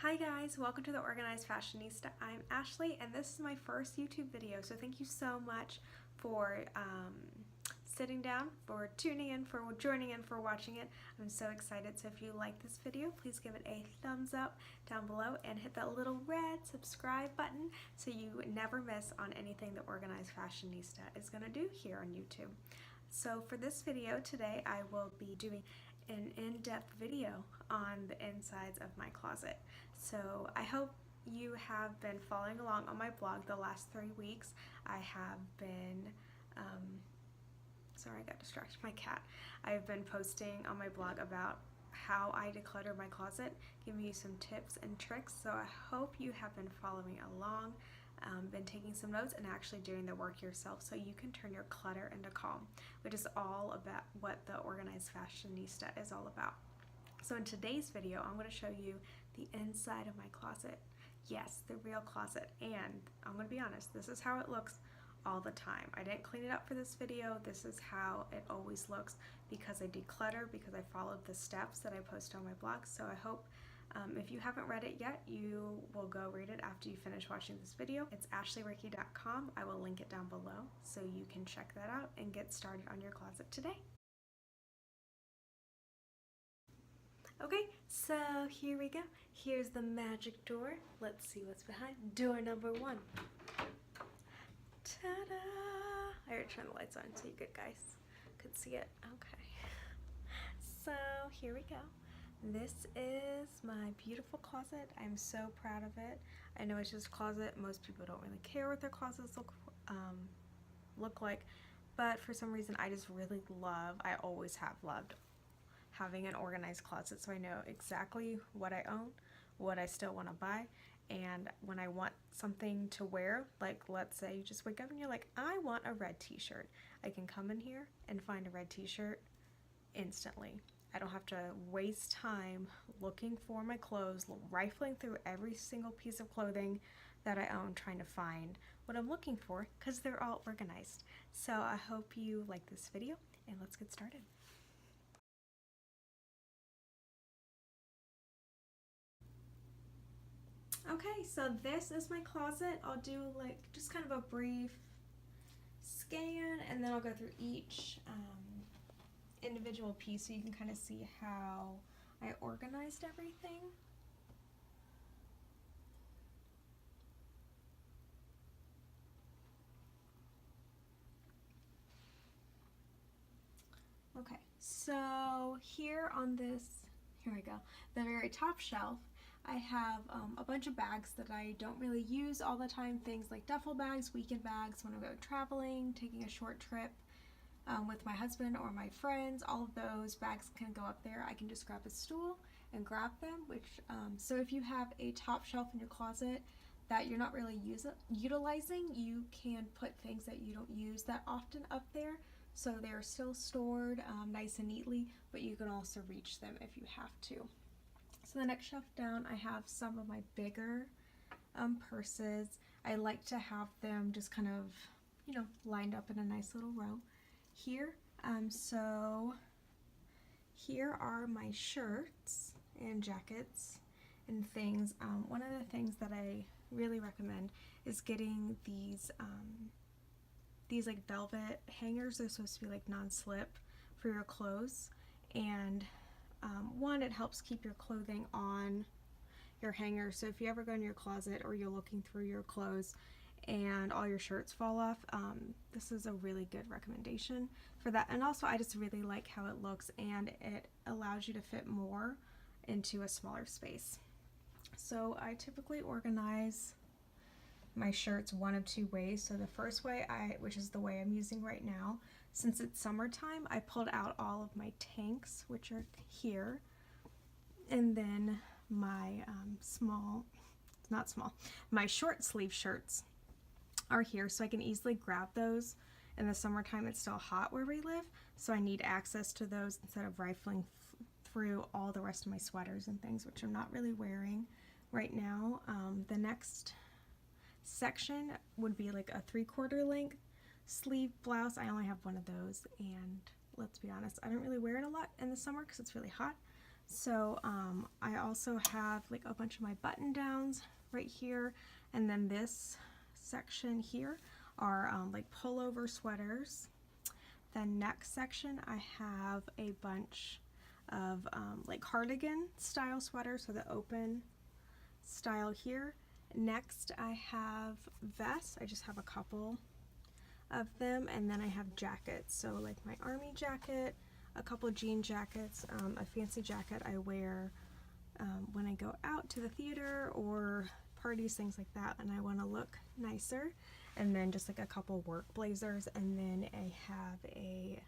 Hi guys, welcome to the Organized Fashionista. I'm Ashley and this is my first YouTube video, so thank you so much for sitting down, for tuning in, for joining in, for watching it. I'm so excited. So if you like this video, please give it a thumbs up down below and hit that little red subscribe button so you never miss on anything the Organized Fashionista is going to do here on YouTube. So for this video today, I will be doing an in-depth video on the insides of my closet. So I hope you have been following along on my blog the last 3 weeks. I have been, sorry I got distracted, my cat. I've been posting on my blog about how I declutter my closet, giving you some tips and tricks. So I hope you have been following along, been taking some notes and actually doing the work yourself so you can turn your clutter into calm, which is all about what the Organized Fashionista is all about. So in today's video, I'm going to show you the inside of my closet. Yes, the real closet. And I'm going to be honest, this is how it looks all the time. I didn't clean it up for this video. This is how it always looks because I declutter, because I followed the steps that I post on my blog. So I hope if you haven't read it yet, you will go read it after you finish watching this video. It's ashleyricky.com. I will link it down below so you can check that out and get started on your closet today. Okay, so here we go. Here's the magic door. Let's see what's behind door number 1. Ta-da! I already turned the lights on so you guys could see it. Okay. So here we go. This is my beautiful closet. I'm so proud of it. I know it's just a closet. Most people don't really care what their closets look like, but for some reason I just really love, I always have loved having an organized closet, so I know exactly what I own, what I still want to buy, and when I want something to wear, like let's say you just wake up and you're like, I want a red t-shirt, I can come in here and find a red t-shirt instantly. I don't have to waste time looking for my clothes, rifling through every single piece of clothing that I own trying to find what I'm looking for because they're all organized. So I hope you like this video and let's get started. Okay, so this is my closet. I'll do like just kind of a brief scan and then I'll go through each individual piece so you can kind of see how I organized everything. Okay, so here on this, here we go, the very top shelf, I have a bunch of bags that I don't really use all the time, things like duffel bags, weekend bags, when I'm going traveling, taking a short trip with my husband or my friends. All of those bags can go up there. I can just grab a stool and grab them, which so if you have a top shelf in your closet that you're not really utilizing, you can put things that you don't use that often up there, so they're still stored nice and neatly, but you can also reach them if you have to. So the next shelf down, I have some of my bigger purses. I like to have them just kind of, you know, lined up in a nice little row here. So here are my shirts and jackets and things. One of the things that I really recommend is getting these like velvet hangers. They're supposed to be like non-slip for your clothes, and one, it helps keep your clothing on your hanger, so if you ever go in your closet or you're looking through your clothes and all your shirts fall off, this is a really good recommendation for that. And also I just really like how it looks and it allows you to fit more into a smaller space. So I typically organize my shirts one of 2 ways. So the first way, which is the way I'm using right now, since it's summertime, I pulled out all of my tanks, which are here, and then my my short sleeve shirts are here, so I can easily grab those. In the summertime, it's still hot where we live, so I need access to those instead of rifling through all the rest of my sweaters and things, which I'm not really wearing right now. The next section would be like a 3/4 length sleeve blouse. I only have one of those, and let's be honest, I don't really wear it a lot in the summer because it's really hot, So I also have like a bunch of my button downs right here, and then this section here are like pullover sweaters. The next section I have a bunch of like cardigan style sweaters, so the open style here. Next I have vests. I just have a couple of them, and then I have jackets, so like my army jacket, a couple jean jackets, a fancy jacket I wear when I go out to the theater or parties, things like that, and I want to look nicer, and then just like a couple work blazers, and then I have a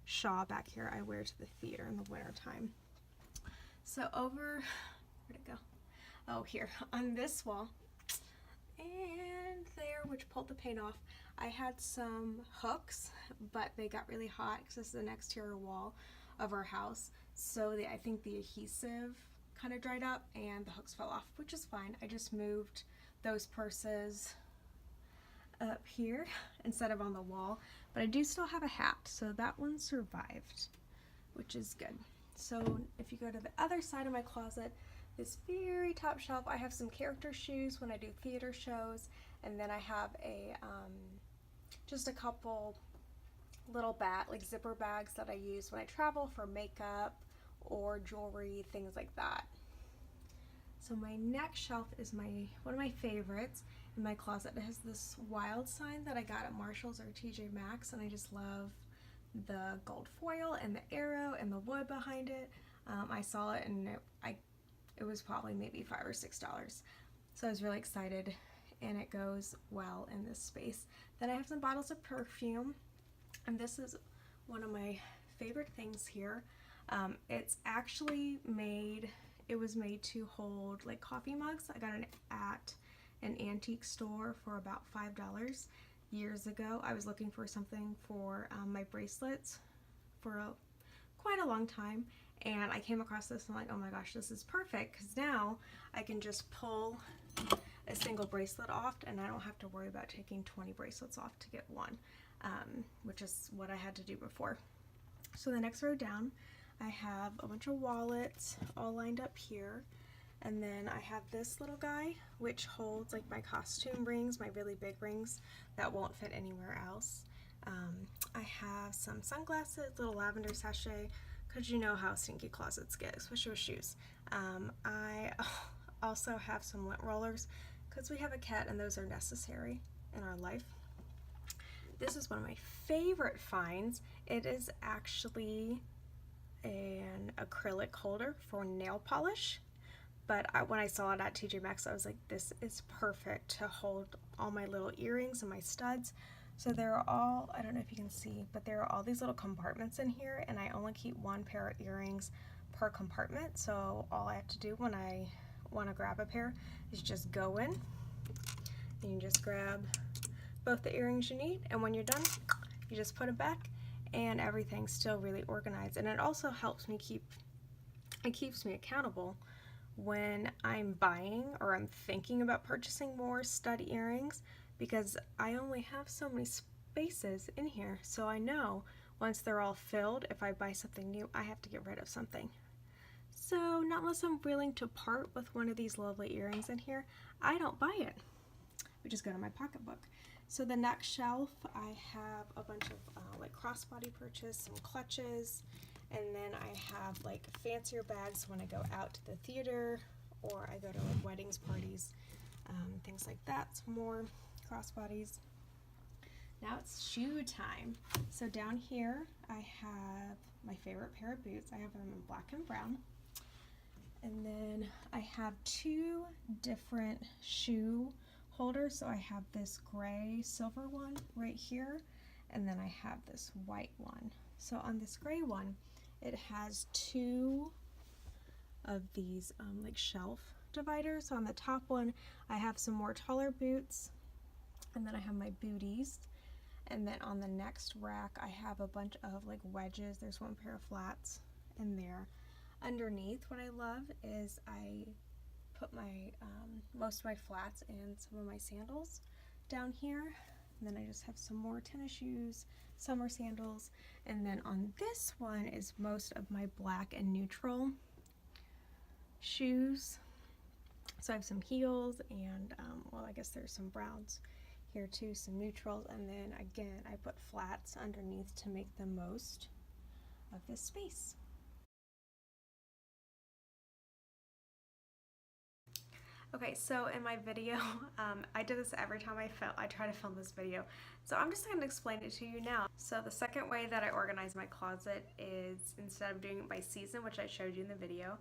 shawl back here I wear to the theater in the winter time. So over, where'd it go? Oh, here on this wall and there, which pulled the paint off, I had some hooks, but they got really hot because this is an exterior wall of our house, so I think the adhesive kind of dried up and the hooks fell off, which is fine. I just moved those purses up here instead of on the wall, but I do still have a hat, so that one survived, which is good. So if you go to the other side of my closet, this very top shelf, I have some character shoes when I do theater shows, and then I have a just a couple little like zipper bags that I use when I travel for makeup or jewelry, things like that. So my next shelf is one of my favorites in my closet. It has this wild sign that I got at Marshall's or TJ Maxx, and I just love the gold foil and the arrow and the wood behind it. I saw it and it was probably maybe $5 or $6. So I was really excited, and it goes well in this space. Then I have some bottles of perfume, and this is one of my favorite things here. It's actually it was made to hold like coffee mugs. I got it at an antique store for about $5 years ago. I was looking for something for my bracelets for quite a long time, and I came across this and I'm like, oh my gosh, this is perfect, because now I can just pull a single bracelet off and I don't have to worry about taking 20 bracelets off to get one, which is what I had to do before. So the next row down, I have a bunch of wallets all lined up here, and then I have this little guy which holds like my costume rings, my really big rings that won't fit anywhere else. I have some sunglasses, little lavender sachet, because you know how stinky closets get, especially with shoes. I also have some lint rollers because we have a cat and those are necessary in our life. This is one of my favorite finds. It is actually an acrylic holder for nail polish, but when I saw it at TJ Maxx, I was like, this is perfect to hold all my little earrings and my studs. So there are all, I don't know if you can see, but there are all these little compartments in here, and I only keep one pair of earrings per compartment. So all I have to do when I want to grab a pair is just go in, and you just grab both the earrings you need, and when you're done, you just put it back, and everything's still really organized. And it also helps me keeps me accountable when I'm buying or I'm thinking about purchasing more stud earrings, because I only have so many spaces in here, so I know once they're all filled, if I buy something new, I have to get rid of something. So not unless I'm willing to part with one of these lovely earrings in here, I don't buy it. We just go to my pocketbook. So the next shelf, I have a bunch of like crossbody purchase, some clutches, and then I have like fancier bags when I go out to the theater or I go to like weddings, parties, things like that. Some more crossbodies. Now it's shoe time. So down here I have my favorite pair of boots. I have them in black and brown. And then I have two different shoe holders. So I have this gray silver one right here, and then I have this white one. So on this gray one, it has two of these like shelf dividers. So on the top one, I have some more taller boots, and then I have my booties. And then on the next rack, I have a bunch of like wedges. There's one pair of flats in there. Underneath, what I love is I put my most of my flats and some of my sandals down here. And then I just have some more tennis shoes, summer sandals, and then on this one is most of my black and neutral shoes. So I have some heels and, well, I guess there's some browns here too, some neutrals, and then again I put flats underneath to make the most of this space. Okay, so in my video, I do this every time I try to film this video, so I'm just going to explain it to you now. So the second way that I organize my closet is, instead of doing it by season, which I showed you in the video,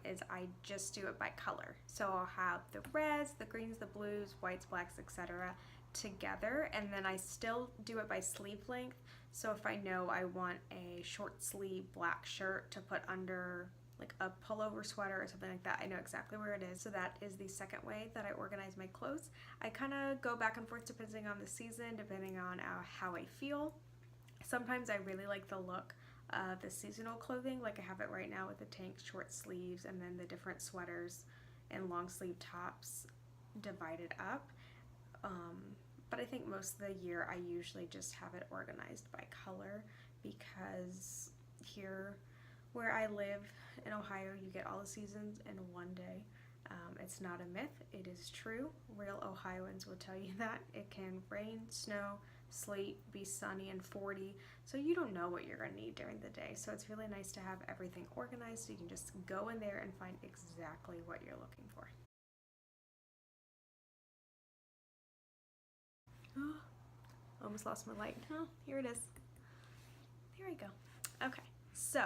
is I just do it by color. So I'll have the reds, the greens, the blues, whites, blacks, etc. together, and then I still do it by sleeve length. So if I know I want a short sleeve black shirt to put under like a pullover sweater or something like that, I know exactly where it is. So that is the second way that I organize my clothes. I kind of go back and forth depending on the season, depending on how I feel. Sometimes I really like the look of the seasonal clothing, like I have it right now with the tank short sleeves and then the different sweaters and long sleeve tops divided up. But I think most of the year I usually just have it organized by color, because here where I live in Ohio, you get all the seasons in one day. It's not a myth, it is true. Real Ohioans will tell you that. It can rain, snow, sleet, be sunny and 40, so you don't know what you're going to need during the day. So it's really nice to have everything organized so you can just go in there and find exactly what you're looking for. Oh, almost lost my light. Oh, here it is. There we go. Okay, so